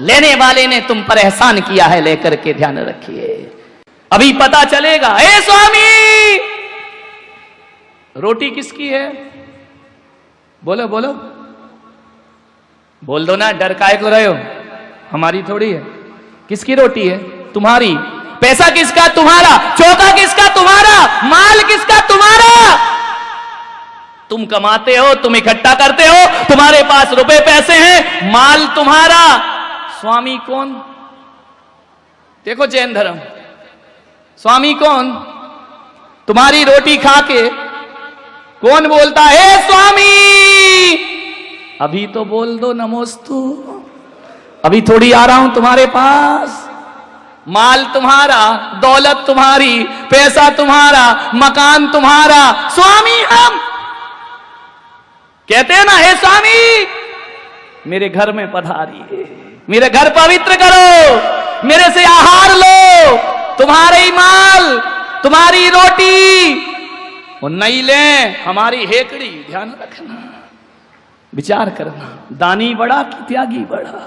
लेने वाले ने तुम पर एहसान किया है लेकर के। ध्यान रखिए, अभी पता चलेगा। ए स्वामी, रोटी किसकी है? बोलो बोलो, बोल दो ना, डर काहे को रहे हो? हमारी थोड़ी है। किसकी रोटी है? तुम्हारी। पैसा किसका? तुम्हारा। चौका किसका? तुम्हारा। माल किसका? तुम्हारा। तुम कमाते हो, तुम इकट्ठा करते हो, तुम्हारे पास रुपए पैसे हैं, माल तुम्हारा। स्वामी कौन? देखो जैन धर्म, स्वामी कौन? तुम्हारी रोटी खा के कौन बोलता है स्वामी? अभी तो बोल दो नमोस्तु, अभी थोड़ी आ रहा हूं तुम्हारे पास। माल तुम्हारा, दौलत तुम्हारी, पैसा तुम्हारा, मकान तुम्हारा, स्वामी हम। कहते हैं ना, हे स्वामी मेरे घर में पधारिए, मेरे घर पवित्र करो, मेरे से आहार लो, तुम्हारे ही माल, तुम्हारी रोटी और नहीं ले हमारी हेकड़ी। ध्यान रखना, विचार करना, दानी बड़ा कि त्यागी बड़ा?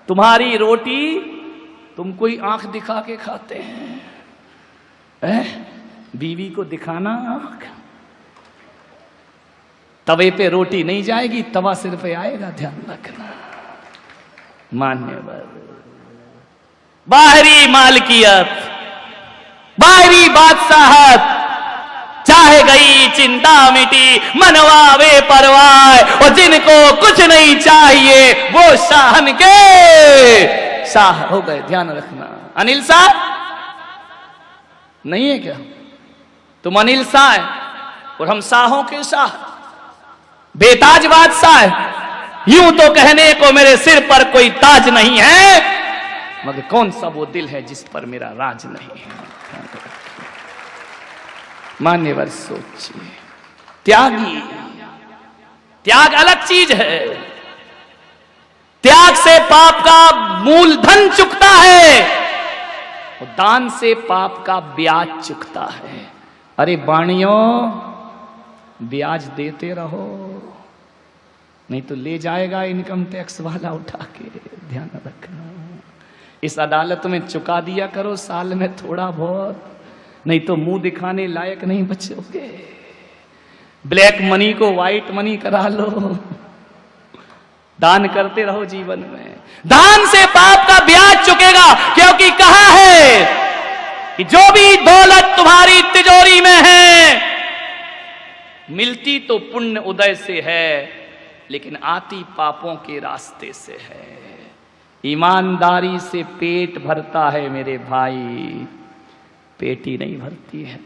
तुम्हारी रोटी तुम कोई आंख दिखा के खाते हैं, बीवी को दिखाना आंख, तवे पे रोटी नहीं जाएगी, तवा सिर पे आएगा। ध्यान रखना। मान्यवर बाहरी मालकियत, बाहरी बादशाहत, चाहे गई चिंता मिटी, मनवा वे परवाह, और जिनको कुछ नहीं चाहिए वो शाहन के शाह हो गए। ध्यान रखना। अनिल शाह नहीं है क्या? तुम अनिल शाह है और हम शाहों के शाह, बेताज बादशाह है। यूं तो कहने को मेरे सिर पर कोई ताज नहीं है, मगर कौन सा वो दिल है जिस पर मेरा राज नहीं है। मान्यवर सोचिए, त्यागी, त्याग अलग चीज है। त्याग से पाप का मूलधन चुकता है और दान से पाप का ब्याज चुकता है। अरे बाणियों, ब्याज देते रहो, नहीं तो ले जाएगा इनकम टैक्स वाला उठा के। ध्यान रखना। इस अदालत में चुका दिया करो साल में थोड़ा बहुत, नहीं तो मुंह दिखाने लायक नहीं बचोगे। ब्लैक मनी को व्हाइट मनी करा लो, दान करते रहो जीवन में। दान से पाप का ब्याज चुकेगा, क्योंकि कहा है कि जो भी दौलत तुम्हारी तिजोरी में है, मिलती तो पुण्य उदय से है, लेकिन आती पापों के रास्ते से है। ईमानदारी से पेट भरता है मेरे भाई, पेटी नहीं भरती है।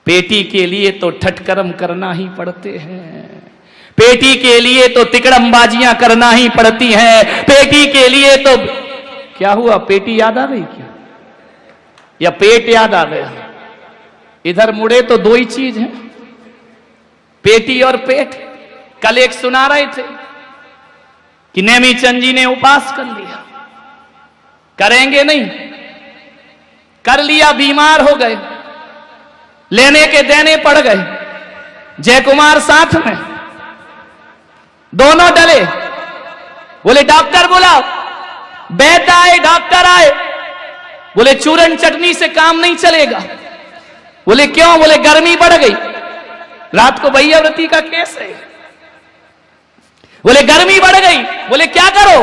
पेटी के लिए तो ठटकर्म करना ही पड़ते हैं, पेटी के लिए तो तिकड़मबाजियां करना ही पड़ती हैं, पेटी के लिए तो क्या हुआ? पेटी याद आ गई क्या, या पेट याद आ गया? इधर मुड़े तो दो ही चीज है, पेटी और पेट। कल एक सुना रहे थे कि नेमीचंद जी ने उपास कर लिया, करेंगे नहीं, कर लिया, बीमार हो गए, लेने के देने पड़ गए। जयकुमार साथ में, दोनों डले। बोले डॉक्टर बुलाओ, वैद्य आए, डॉक्टर आए। बोले चूरन चटनी से काम नहीं चलेगा। बोले क्यों? बोले गर्मी बढ़ गई, रात को भैयाव्रती का केस है। बोले गर्मी बढ़ गई। बोले क्या करो?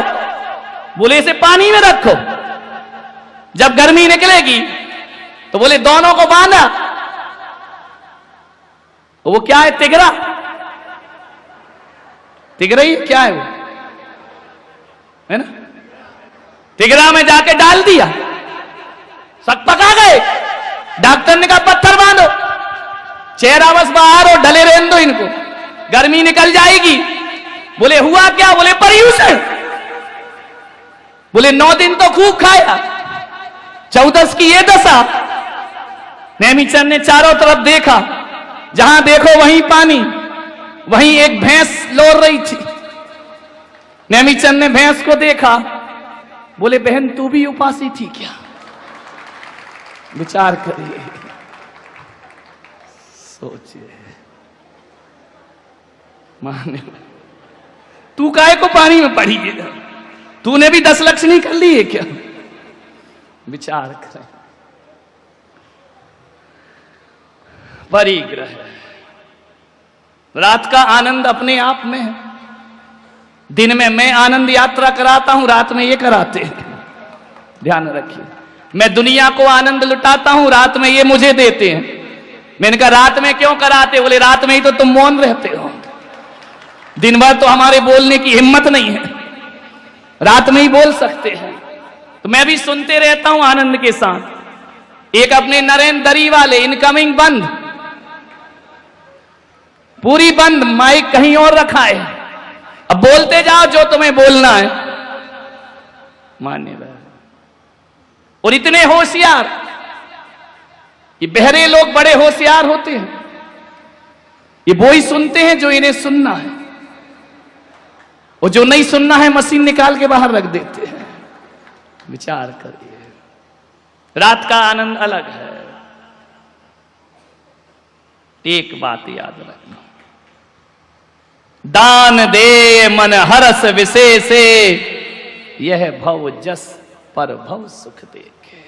बोले इसे पानी में रखो, जब गर्मी निकलेगी तो बोले दोनों को बांधा। वो क्या है? तिगरा। तिगरा ही क्या है वो, है ना? तिगरा में जाके डाल दिया, सब पका गए। डॉक्टर ने कहा पत्थर बांधो, चेहरा बस बाहर और ढले रहने दो इनको, गर्मी निकल जाएगी। बोले हुआ क्या? बोले पर्यूषण। बोले 9 दिन तो खूब खाया, 14 की ये दशा। नेमीचंद ने चारों तरफ देखा, जहां देखो वहीं पानी, वहीं एक भैंस लोर रही थी। नेमीचंद ने भैंस को देखा। बोले बहन तू भी उपासी थी क्या? विचार करिए, सोचिए। माने तू काहे को पानी में पड़ी है? तूने भी 10 लक्ष्मी कर ली है क्या? विचार करें। परिग्रह, रात का आनंद अपने आप में है। दिन में मैं आनंद यात्रा कराता हूं, रात में ये कराते हैं। ध्यान रखिए, मैं दुनिया को आनंद लुटाता हूं, रात में ये मुझे देते हैं। मैंने कहा रात में क्यों कराते? बोले रात में ही तो तुम मौन रहते हो, दिन भर तो हमारे बोलने की हिम्मत नहीं है, रात में ही बोल सकते हैं। तो मैं भी सुनते रहता हूं आनंद के साथ। एक अपने नरेंद्र दरी वाले इनकमिंग बंद, पूरी बंद, माइक कहीं और रखा है, अब बोलते जाओ जो तुम्हें बोलना है। मान्य और इतने होशियार, ये बहरे लोग बड़े होशियार होते हैं, ये वो ही सुनते हैं जो इन्हें सुनना है, और जो नहीं सुनना है मशीन निकाल के बाहर रख देते हैं। विचार करिए, रात का आनंद अलग है। एक बात याद रखना, दान दे मन हरस विशेषे, यह भव जस पर भव सुख देखे।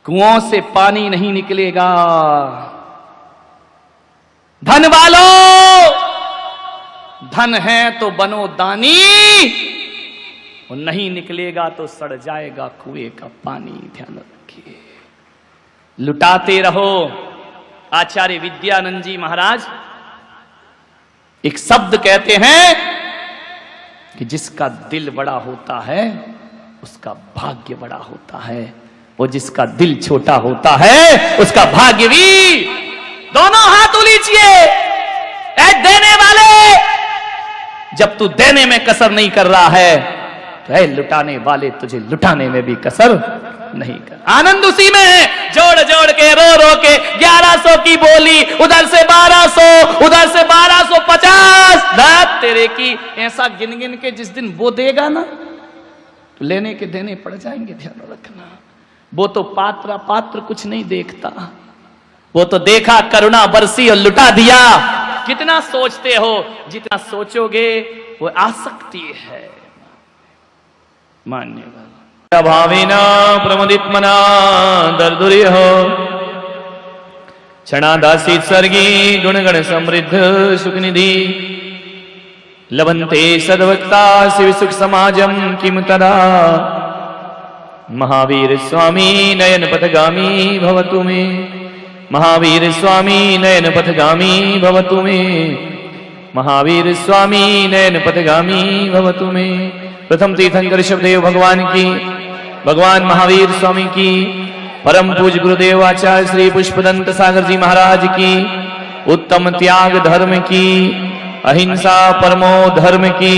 कुओं से पानी नहीं निकलेगा, धन वालों, धन है तो बनो दानी, और नहीं निकलेगा तो सड़ जाएगा कुएं का पानी। ध्यान रखिए, लुटाते रहो। आचार्य विद्यानंद जी महाराज एक शब्द कहते हैं कि जिसका दिल बड़ा होता है उसका भाग्य बड़ा होता है, और जिसका दिल छोटा होता है उसका भाग्य भी। दोनों हाथ उलीचिए, ऐ देने वाले, जब तू देने में कसर नहीं कर रहा है तो ऐ लुटाने वाले, तुझे लुटाने में भी कसर नहीं कर। आनंद उसी में है, जोड़ जोड़ के रो रो के 1100 की बोली, उधर से 1200, उधर से 1250, दात तेरे की। ऐसा गिन गिन के जिस दिन वो देगा ना तो लेने के देने पड़ जाएंगे। ध्यान रखना, वो तो पात्र पात्र कुछ नहीं देखता, वो तो देखा करुणा बरसी और लुटा दिया। कितना सोचते हो, जितना सोचोगे वो आसक्ति है। मान्यवर भाविना प्रमुदित मना दर्दुरी हो, क्षणादासी सर्गी गुणगण समृद्ध सुखनिधि, लभन्ते सद्वक्ता शिव सुख समाजम किम तदा। महावीर स्वामी नयन पथगामी भवतु मे, महावीर स्वामी नयन पथगामी भवतु मे, महावीर स्वामी नयन पथगामी भवतु मे। प्रथम तीर्थंकर ऋषभदेव भगवान की, भगवान महावीर स्वामी की, परम पूज्य गुरुदेव आचार्य श्री पुष्पदंत सागर जी महाराज की, उत्तम त्याग धर्म की, अहिंसा परमो धर्म की,